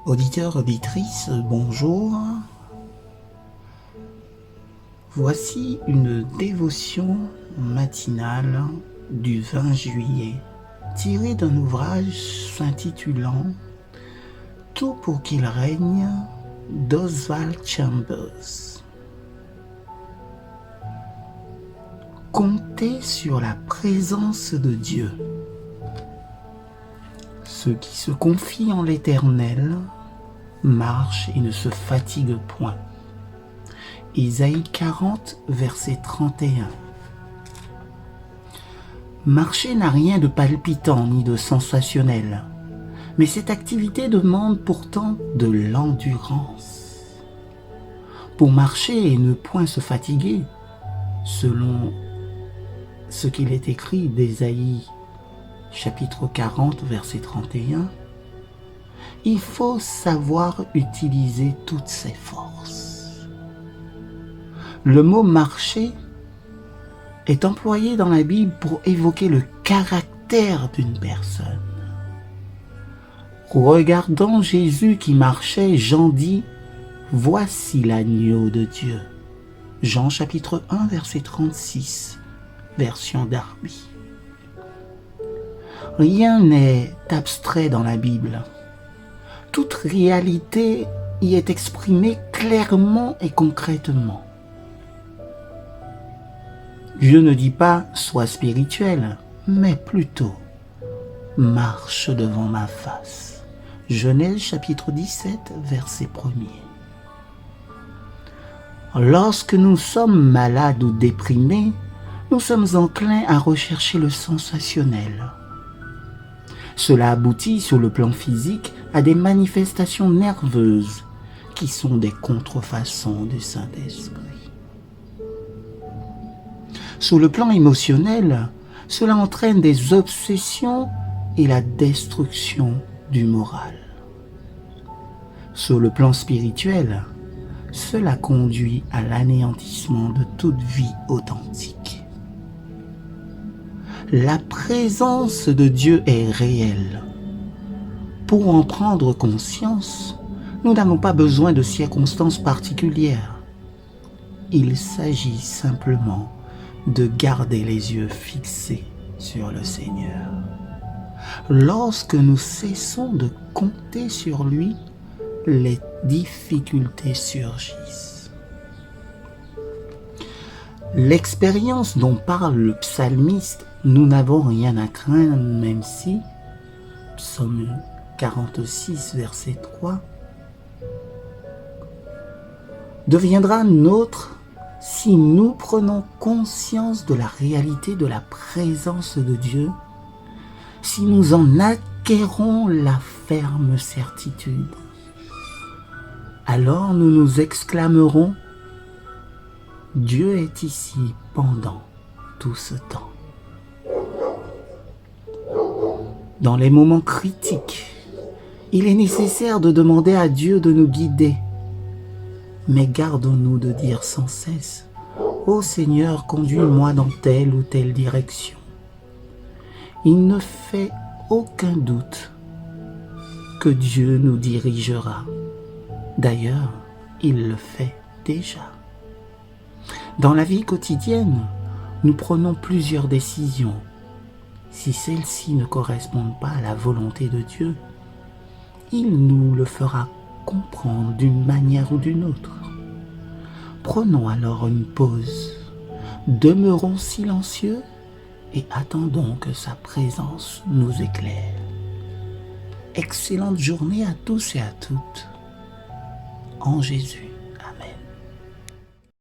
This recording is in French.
Auditeurs, auditrices, bonjour. Voici une dévotion matinale du 20 juillet, tirée d'un ouvrage s'intitulant « Tout pour qu'il règne » d'Oswald Chambers. Comptez sur la présence de Dieu. Ceux qui se confient en l'Éternel marchent et ne se fatiguent point. Isaïe 40, verset 31. Marcher n'a rien de palpitant ni de sensationnel, mais cette activité demande pourtant de l'endurance. Pour marcher et ne point se fatiguer, selon ce qu'il est écrit d'Ésaïe chapitre 40, verset 31, il faut savoir utiliser toutes ses forces. Le mot « marcher » est employé dans la Bible pour évoquer le caractère d'une personne. Regardant Jésus qui marchait, Jean dit « Voici l'agneau de Dieu ». Jean chapitre 1, verset 36, version Darby. Rien n'est abstrait dans la Bible. Toute réalité y est exprimée clairement et concrètement. Dieu ne dit pas « sois spirituel », mais plutôt « marche devant ma face ». Genèse chapitre 17, verset 1er. Lorsque nous sommes malades ou déprimés, nous sommes enclins à rechercher le sensationnel. Cela aboutit sur le plan physique à des manifestations nerveuses qui sont des contrefaçons du Saint-Esprit. Sur le plan émotionnel, cela entraîne des obsessions et la destruction du moral. Sur le plan spirituel, cela conduit à l'anéantissement de toute vie authentique. La présence de Dieu est réelle. Pour en prendre conscience, nous n'avons pas besoin de circonstances particulières. Il s'agit simplement de garder les yeux fixés sur le Seigneur. Lorsque nous cessons de compter sur lui, les difficultés surgissent. L'expérience dont parle le psalmiste, nous n'avons rien à craindre, même si, psaume 46, verset 3, deviendra nôtre si nous prenons conscience de la réalité de la présence de Dieu, si nous en acquérons la ferme certitude. Alors nous nous exclamerons « Dieu est ici pendant tout ce temps ». Dans les moments critiques, il est nécessaire de demander à Dieu de nous guider. Mais gardons-nous de dire sans cesse « Ô Seigneur, conduis-moi dans telle ou telle direction ». Il ne fait aucun doute que Dieu nous dirigera. D'ailleurs, il le fait déjà. Dans la vie quotidienne, nous prenons plusieurs décisions. Si celles-ci ne correspondent pas à la volonté de Dieu, il nous le fera comprendre d'une manière ou d'une autre. Prenons alors une pause, demeurons silencieux et attendons que sa présence nous éclaire. Excellente journée à tous et à toutes, en Jésus.